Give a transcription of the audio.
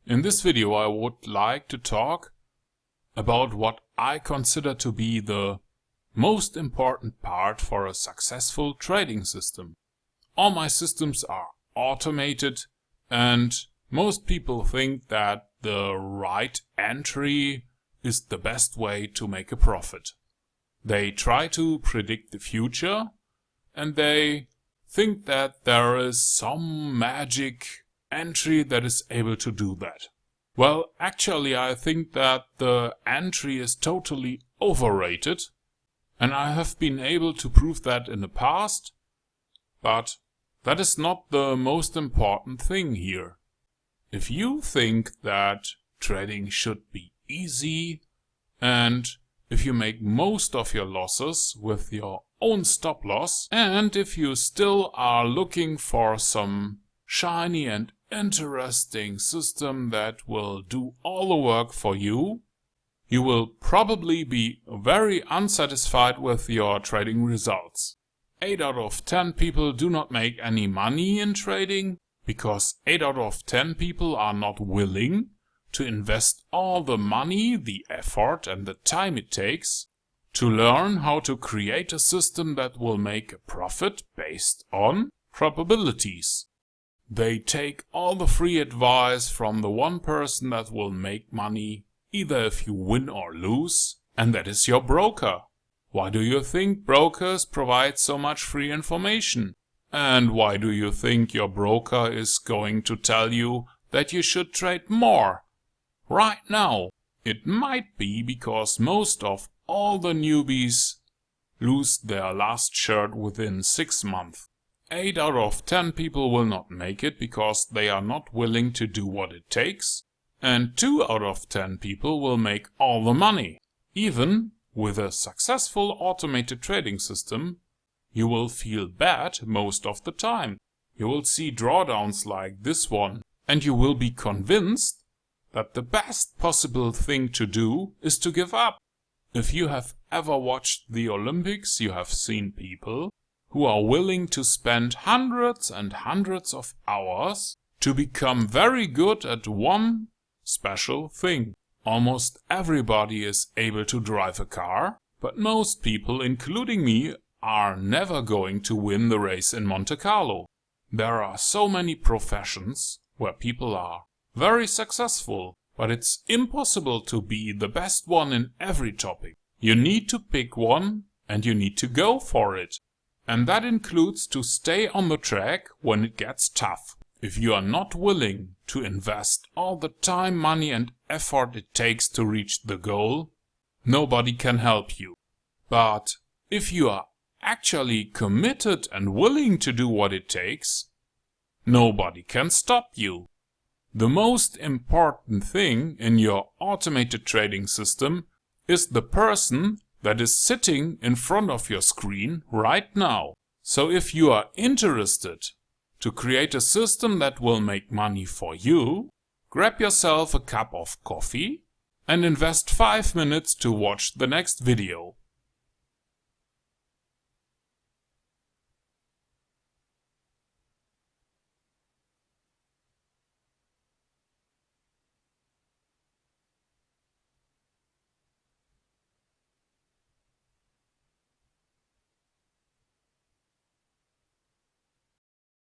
In this video I would like to talk about what I consider to be the most important part for a successful trading system. All my systems are automated and most people think that the right entry is the best way to make a profit. They try to predict the future and they think that there is some magic entry that is able to do that. Well, actually I think that the entry is totally overrated, and I have been able to prove that in the past, but that is not the most important thing here. If you think that trading should be easy and if you make most of your losses with your own stop loss, and if you still are looking for some shiny and interesting system that will do all the work for you, you will probably be very unsatisfied with your trading results. 8 out of 10 people do not make any money in trading because 8 out of 10 people are not willing to invest all the money, the effort and the time it takes to learn how to create a system that will make a profit based on probabilities. They take all the free advice from the one person that will make money, either if you win or lose, and that is your broker. Why do you think brokers provide so much free information? And why do you think your broker is going to tell you that you should trade more right now? It might be because most of all the newbies lose their last shirt within 6 months. 8 out of 10 people will not make it because they are not willing to do what it takes, and 2 out of 10 people will make all the money. Even with a successful automated trading system, you will feel bad most of the time. You will see drawdowns like this one, and you will be convinced that the best possible thing to do is to give up. If you have ever watched the Olympics, you have seen people who are willing to spend hundreds and hundreds of hours to become very good at one special thing. Almost everybody is able to drive a car, but most people, including me, are never going to win the race in Monte Carlo. There are so many professions where people are very successful, but it's impossible to be the best one in every topic. You need to pick one and you need to go for it. And that includes to stay on the track when it gets tough. If you are not willing to invest all the time, money and effort it takes to reach the goal, nobody can help you. But if you are actually committed and willing to do what it takes, nobody can stop you. The most important thing in your automated trading system is the person that is sitting in front of your screen right now. So if you are interested to create a system that will make money for you, grab yourself a cup of coffee and invest 5 minutes to watch the next video.